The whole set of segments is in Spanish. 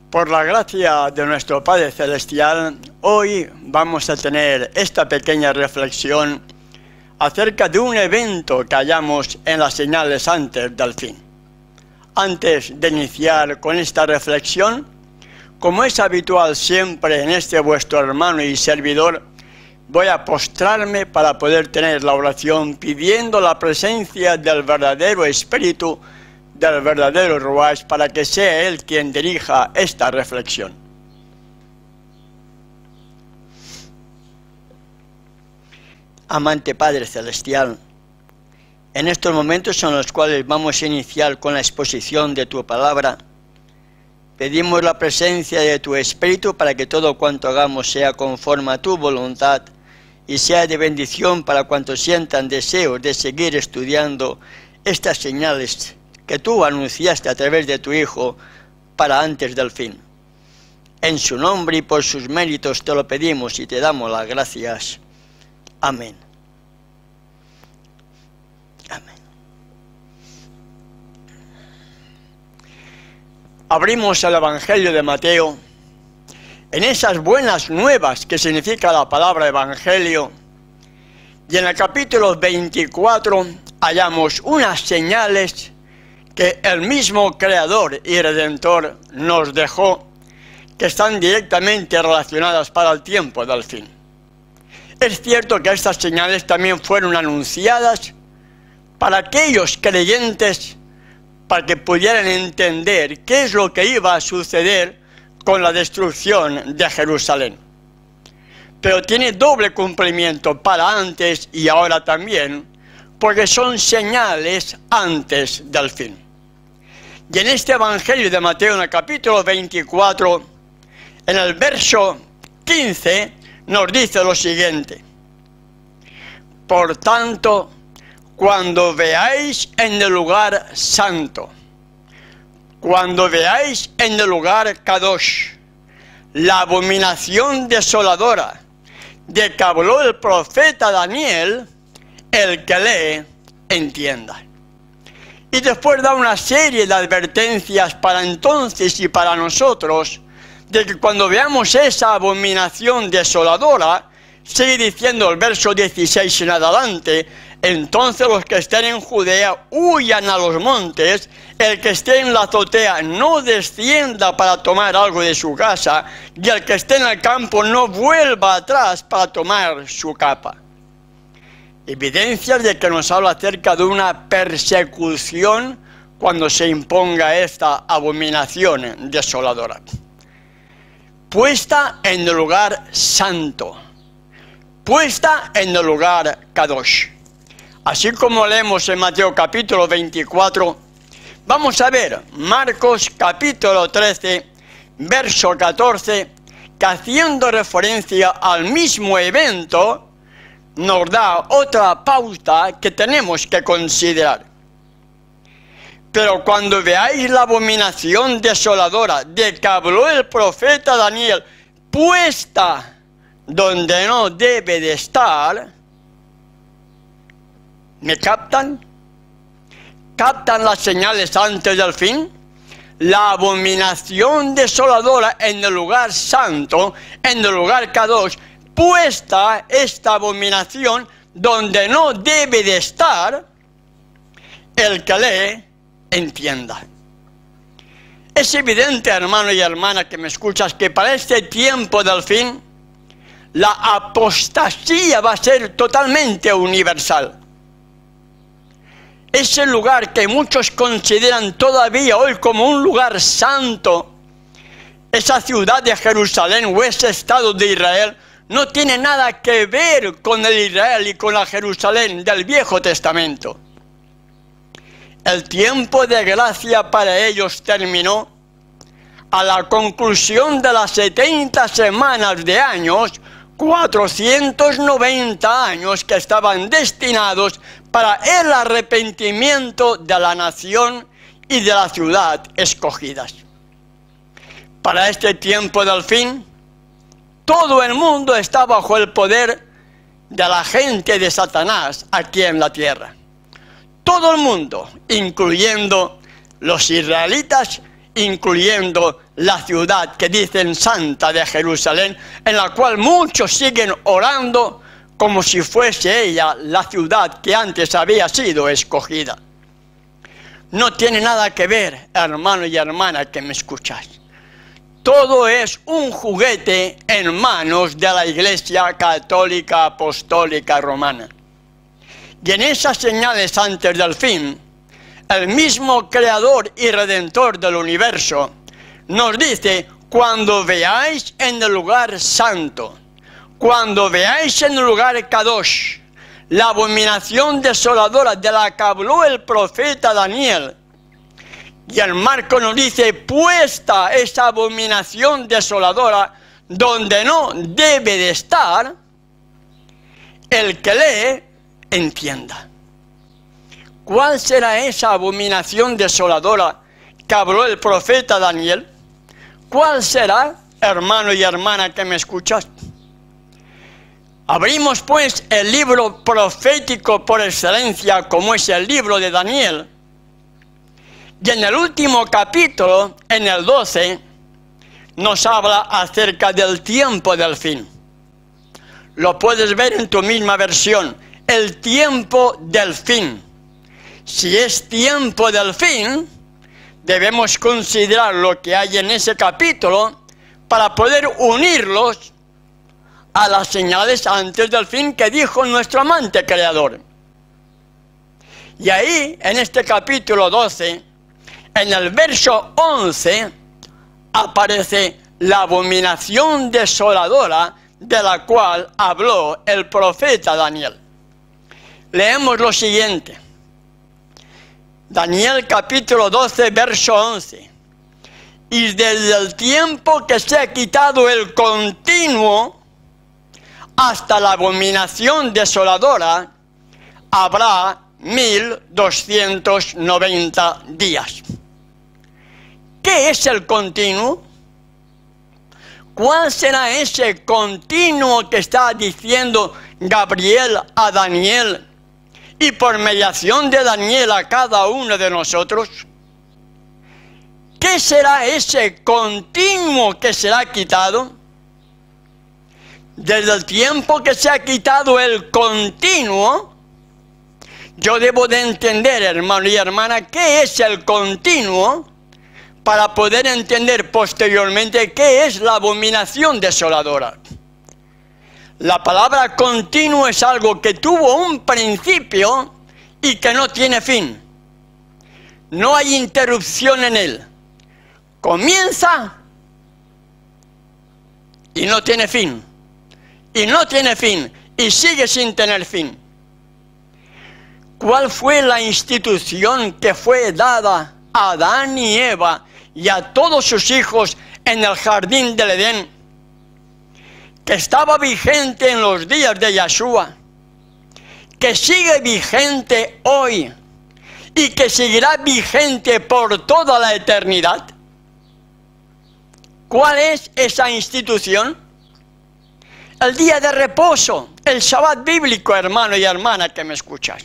Por la gracia de nuestro Padre Celestial, hoy vamos a tener esta pequeña reflexión acerca de un evento que hallamos en las señales antes del fin. Antes de iniciar con esta reflexión, como es habitual siempre en este vuestro hermano y servidor, voy a postrarme para poder tener la oración pidiendo la presencia del verdadero Espíritu, del verdadero Ruach, para que sea Él quien dirija esta reflexión. Amante Padre Celestial, en estos momentos en los cuales vamos a iniciar con la exposición de tu palabra, pedimos la presencia de tu Espíritu para que todo cuanto hagamos sea conforme a tu voluntad y sea de bendición para cuantos sientan deseos de seguir estudiando estas señales que tú anunciaste a través de tu Hijo para antes del fin. En su nombre y por sus méritos te lo pedimos y te damos las gracias. Amén. Amén. Abrimos el Evangelio de Mateo. En esas buenas nuevas que significa la palabra Evangelio, y en el capítulo 24 hallamos unas señales que el mismo Creador y Redentor nos dejó, que están directamente relacionadas para el tiempo del fin. Es cierto que estas señales también fueron anunciadas para aquellos creyentes, para que pudieran entender qué es lo que iba a suceder con la destrucción de Jerusalén. Pero tiene doble cumplimiento para antes y ahora también, porque son señales antes del fin. Y en este Evangelio de Mateo, en el capítulo 24, en el verso 15, nos dice lo siguiente: por tanto, cuando veáis en el lugar santo, cuando veáis en el lugar Kadosh, la abominación desoladora de que habló el profeta Daniel, el que lee, entienda. Y después da una serie de advertencias para entonces y para nosotros, de que cuando veamos esa abominación desoladora, sigue diciendo el verso 16 en adelante: entonces los que estén en Judea huyan a los montes, el que esté en la azotea no descienda para tomar algo de su casa, y el que esté en el campo no vuelva atrás para tomar su capa. Evidencias de que nos habla acerca de una persecución cuando se imponga esta abominación desoladora. Puesta en el lugar santo, puesta en el lugar Kadosh. Así como leemos en Mateo capítulo 24, vamos a ver Marcos capítulo 13, verso 14, que haciendo referencia al mismo evento, nos da otra pauta que tenemos que considerar. Pero cuando veáis la abominación desoladora de que habló el profeta Daniel, puesta donde no debe de estar, ¿me captan? ¿Captan las señales antes del fin? La abominación desoladora en el lugar santo, en el lugar Kadosh, puesta esta abominación donde no debe de estar, el que lee, entienda. Es evidente, hermano y hermana que me escuchas, que para este tiempo del fin, la apostasía va a ser totalmente universal. Ese lugar que muchos consideran todavía hoy como un lugar santo, esa ciudad de Jerusalén o ese estado de Israel, no tiene nada que ver con el Israel y con la Jerusalén del Viejo Testamento. El tiempo de gracia para ellos terminó a la conclusión de las 70 semanas de años, 490 años que estaban destinados para el arrepentimiento de la nación y de la ciudad escogidas. Para este tiempo del fin, todo el mundo está bajo el poder de la gente de Satanás aquí en la tierra. Todo el mundo, incluyendo los israelitas incluyendo la ciudad que dicen Santa de Jerusalén, en la cual muchos siguen orando como si fuese ella la ciudad que antes había sido escogida. No tiene nada que ver, hermano y hermana que me escuchas. Todo es un juguete en manos de la Iglesia Católica Apostólica Romana. Y en esas señales antes del fin, el mismo Creador y Redentor del universo nos dice: cuando veáis en el lugar santo, cuando veáis en el lugar Kadosh, la abominación desoladora de la que habló el profeta Daniel, y el Marco nos dice: puesta esa abominación desoladora donde no debe de estar, el que lee, entienda. ¿Cuál será esa abominación desoladora que habló el profeta Daniel? ¿Cuál será, hermano y hermana que me escuchas? Abrimos pues el libro profético por excelencia, como es el libro de Daniel, y en el último capítulo, en el 12, nos habla acerca del tiempo del fin. Lo puedes ver en tu misma versión, el tiempo del fin. Si es tiempo del fin, debemos considerar lo que hay en ese capítulo para poder unirlos a las señales antes del fin que dijo nuestro amante Creador. Y ahí, en este capítulo 12, en el verso 11, aparece la abominación desoladora de la cual habló el profeta Daniel. Leemos lo siguiente. Daniel capítulo 12, verso 11. Y desde el tiempo que se ha quitado el continuo hasta la abominación desoladora, habrá 1290 días. ¿Qué es el continuo? ¿Cuál será ese continuo que está diciendo Gabriel a Daniel y por mediación de Daniel a cada uno de nosotros? ¿Qué será ese continuo que será quitado? Desde el tiempo que se ha quitado el continuo, yo debo de entender, hermano y hermana, qué es el continuo para poder entender posteriormente qué es la abominación desoladora. La palabra continuo es algo que tuvo un principio y que no tiene fin. No hay interrupción en él. Comienza y no tiene fin. Y no tiene fin. Y sigue sin tener fin. ¿Cuál fue la institución que fue dada a Adán y Eva y a todos sus hijos en el jardín del Edén, que estaba vigente en los días de Yeshua, que sigue vigente hoy y que seguirá vigente por toda la eternidad? ¿Cuál es esa institución? El día de reposo, el Shabbat bíblico, hermano y hermana que me escuchas.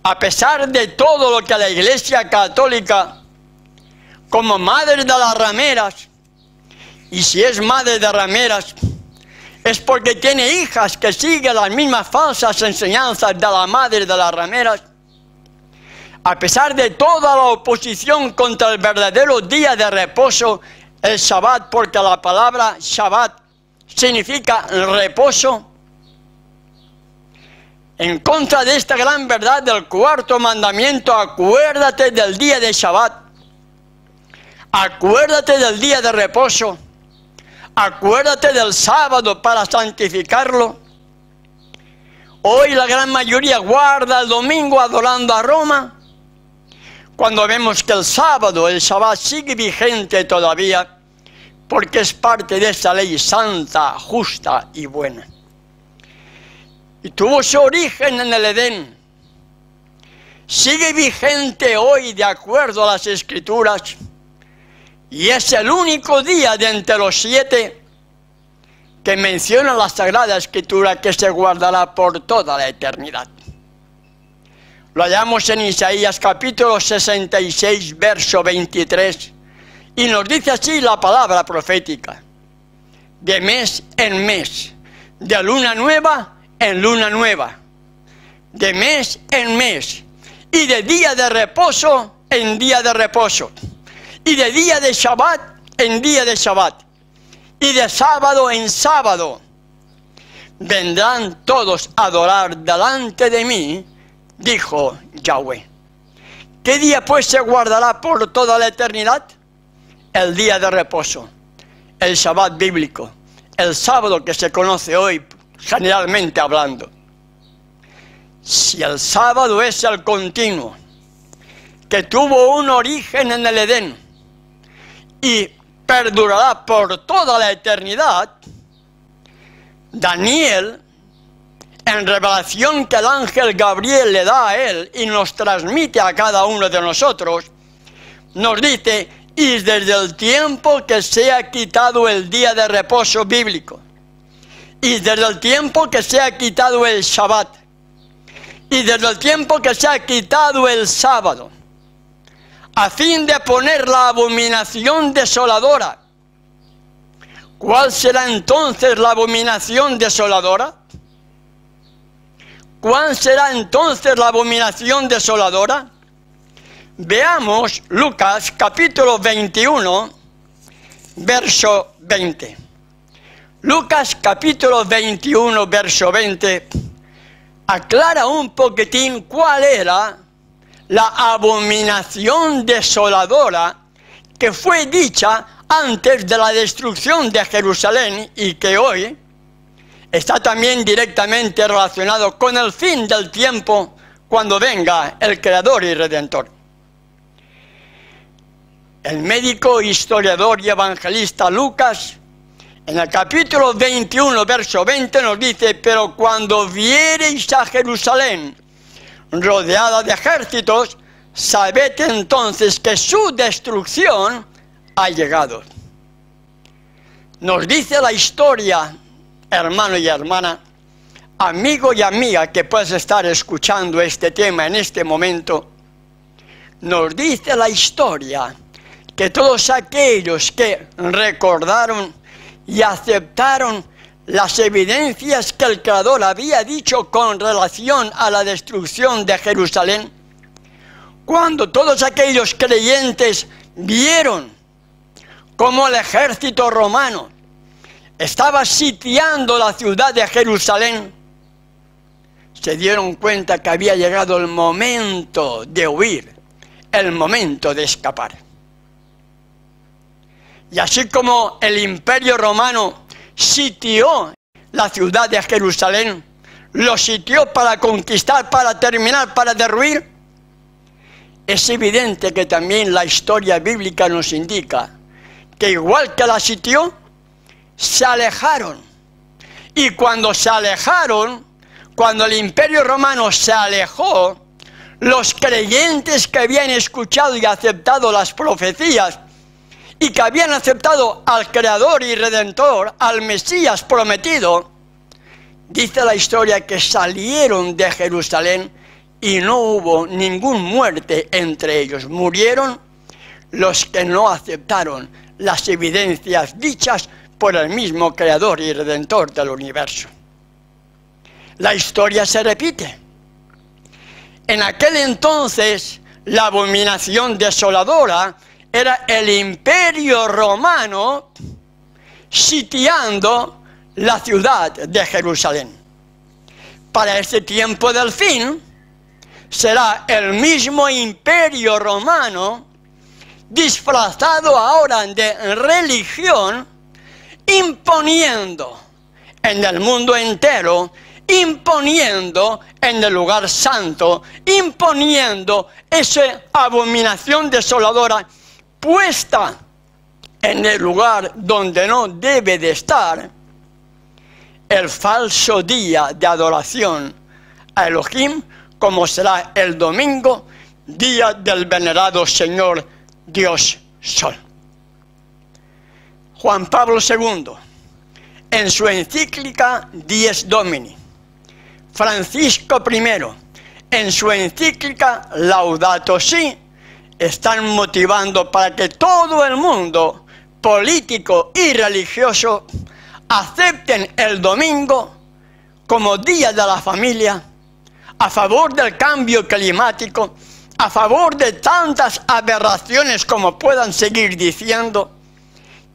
A pesar de todo lo que la Iglesia Católica, como madre de las rameras, y si es madre de rameras, es porque tiene hijas que siguen las mismas falsas enseñanzas de la madre de las rameras. A pesar de toda la oposición contra el verdadero día de reposo, el Shabbat, porque la palabra Shabbat significa reposo, en contra de esta gran verdad del cuarto mandamiento: acuérdate del día de Shabbat, acuérdate del día de reposo, acuérdate del sábado para santificarlo. Hoy la gran mayoría guarda el domingo adorando a Roma, cuando vemos que el sábado, el Shabbat, sigue vigente todavía, porque es parte de esa ley santa, justa y buena. Y tuvo su origen en el Edén. Sigue vigente hoy de acuerdo a las Escrituras. Y es el único día de entre los 7 que menciona la Sagrada Escritura que se guardará por toda la eternidad. Lo hallamos en Isaías capítulo 66, verso 23. Y nos dice así la palabra profética: de mes en mes, de luna nueva en luna nueva, de mes en mes, y de día de reposo en día de reposo, y de día de Shabbat en día de Shabbat, y de sábado en sábado. Vendrán todos a adorar delante de mí, dijo Yahweh. ¿Qué día pues se guardará por toda la eternidad? El día de reposo, el Shabbat bíblico, el sábado que se conoce hoy, generalmente hablando. Si el sábado es el continuo, que tuvo un origen en el Edén y perdurará por toda la eternidad, Daniel, en revelación que el ángel Gabriel le da a él y nos transmite a cada uno de nosotros, nos dice: y desde el tiempo que se ha quitado el día de reposo bíblico, y desde el tiempo que se ha quitado el Shabbat, y desde el tiempo que se ha quitado el sábado, a fin de poner la abominación desoladora. ¿Cuál será entonces la abominación desoladora? ¿Cuál será entonces la abominación desoladora? Veamos Lucas capítulo 21, verso 20. Lucas capítulo 21, verso 20, aclara un poquitín cuál era la abominación desoladora que fue dicha antes de la destrucción de Jerusalén y que hoy está también directamente relacionado con el fin del tiempo, cuando venga el Creador y Redentor. El médico, historiador y evangelista Lucas, en el capítulo 21, verso 20, nos dice: pero cuando viereis a Jerusalén rodeada de ejércitos, sabed entonces que su destrucción ha llegado. Nos dice la historia, hermano y hermana, amigo y amiga que puedes estar escuchando este tema en este momento, nos dice la historia que todos aquellos que recordaron y aceptaron las evidencias que el Creador había dicho con relación a la destrucción de Jerusalén, cuando todos aquellos creyentes vieron cómo el ejército romano estaba sitiando la ciudad de Jerusalén, se dieron cuenta que había llegado el momento de huir, el momento de escapar. Y así como el Imperio Romano sitió la ciudad de Jerusalén, lo sitió para conquistar, para terminar, para derruir, es evidente que también la historia bíblica nos indica que igual que la sitió, se alejaron. Y cuando se alejaron, cuando el Imperio Romano se alejó, los creyentes que habían escuchado y aceptado las profecías y que habían aceptado al Creador y Redentor, al Mesías prometido, dice la historia que salieron de Jerusalén y no hubo ninguna muerte entre ellos. Murieron los que no aceptaron las evidencias dichas por el mismo Creador y Redentor del universo. La historia se repite. En aquel entonces, la abominación desoladora era el Imperio Romano sitiando la ciudad de Jerusalén. Para este tiempo del fin, será el mismo Imperio Romano disfrazado ahora de religión, imponiendo en el mundo entero, imponiendo en el lugar santo, imponiendo esa abominación desoladora puesta en el lugar donde no debe de estar, el falso día de adoración a Elohim, como será el domingo, día del venerado Señor Dios Sol. Juan Pablo II, en su encíclica Dies Domini, Francisco I, en su encíclica Laudato Si, están motivando para que todo el mundo, político y religioso, acepten el domingo como día de la familia, a favor del cambio climático, a favor de tantas aberraciones como puedan seguir diciendo,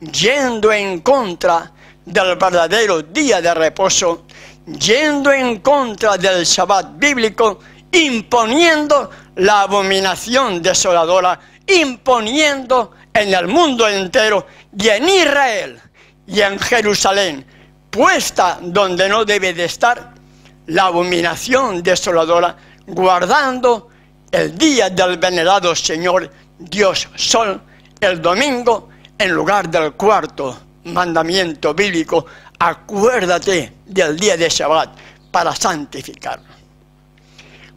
yendo en contra del verdadero día de reposo, yendo en contra del Shabbat bíblico, imponiendo la abominación desoladora, imponiendo en el mundo entero y en Israel y en Jerusalén, puesta donde no debe de estar, la abominación desoladora, guardando el día del venerado Señor Dios Sol, el domingo, en lugar del cuarto mandamiento bíblico, acuérdate del día de Shabbat para santificarlo.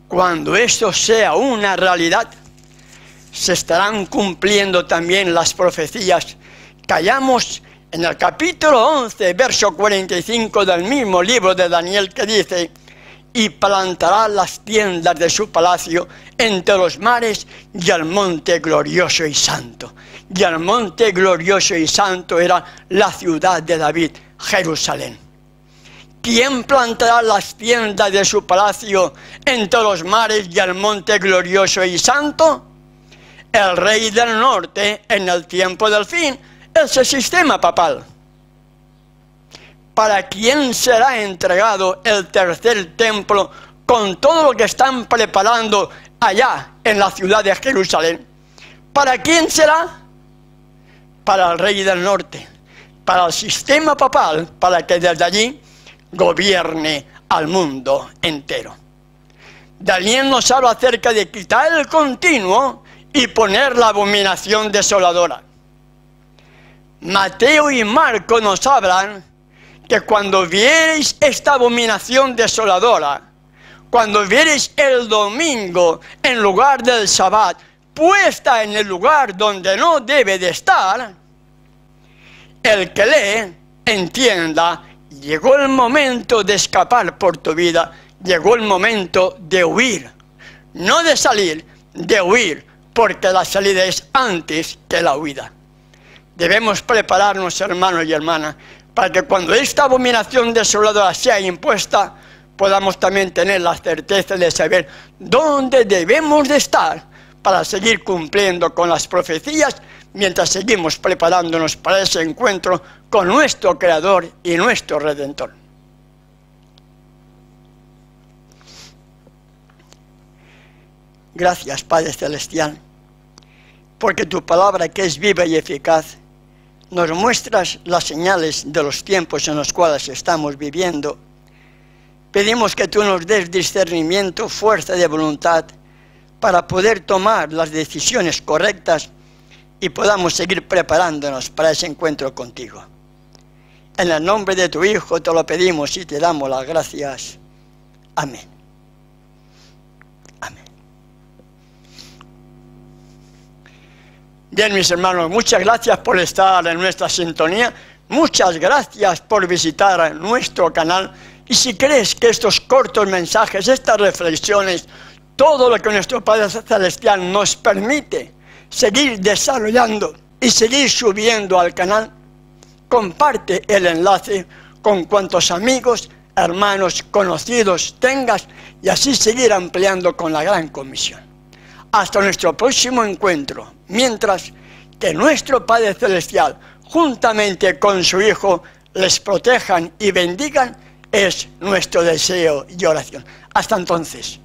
Cuando esto sea una realidad, se estarán cumpliendo también las profecías que hallamos en el capítulo 11, verso 45 del mismo libro de Daniel, que dice: y plantará las tiendas de su palacio entre los mares y el monte glorioso y santo. Y el monte glorioso y santo era la ciudad de David, Jerusalén. ¿Quién plantará las tiendas de su palacio entre los mares y el monte glorioso y santo? El rey del norte en el tiempo del fin, ese sistema papal. ¿Para quién será entregado el tercer templo con todo lo que están preparando allá en la ciudad de Jerusalén? ¿Para quién será? Para el rey del norte, para el sistema papal, para que desde allí gobierne al mundo entero. Daniel nos habla acerca de quitar el continuo y poner la abominación desoladora. Mateo y Marcos nos hablan que cuando viereis esta abominación desoladora, cuando viereis el domingo en lugar del Shabbat, puesta en el lugar donde no debe de estar, el que lee entienda, llegó el momento de escapar por tu vida, llegó el momento de huir, no de salir, de huir, porque la salida es antes que la huida. Debemos prepararnos, hermanos y hermanas, para que cuando esta abominación desoladora sea impuesta, podamos también tener la certeza de saber dónde debemos de estar para seguir cumpliendo con las profecías, mientras seguimos preparándonos para ese encuentro con nuestro Creador y nuestro Redentor. Gracias, Padre Celestial, porque tu palabra, que es viva y eficaz, nos muestras las señales de los tiempos en los cuales estamos viviendo. Pedimos que tú nos des discernimiento, fuerza de voluntad, para poder tomar las decisiones correctas y podamos seguir preparándonos para ese encuentro contigo. En el nombre de tu Hijo te lo pedimos y te damos las gracias. Amén. Amén. Bien, mis hermanos, muchas gracias por estar en nuestra sintonía. Muchas gracias por visitar nuestro canal. Y si crees que estos cortos mensajes, estas reflexiones, todo lo que nuestro Padre Celestial nos permite seguir desarrollando y seguir subiendo al canal, comparte el enlace con cuantos amigos, hermanos, conocidos tengas, y así seguir ampliando con la gran comisión. Hasta nuestro próximo encuentro, mientras que nuestro Padre Celestial, juntamente con su Hijo, les protejan y bendigan, es nuestro deseo y oración. Hasta entonces.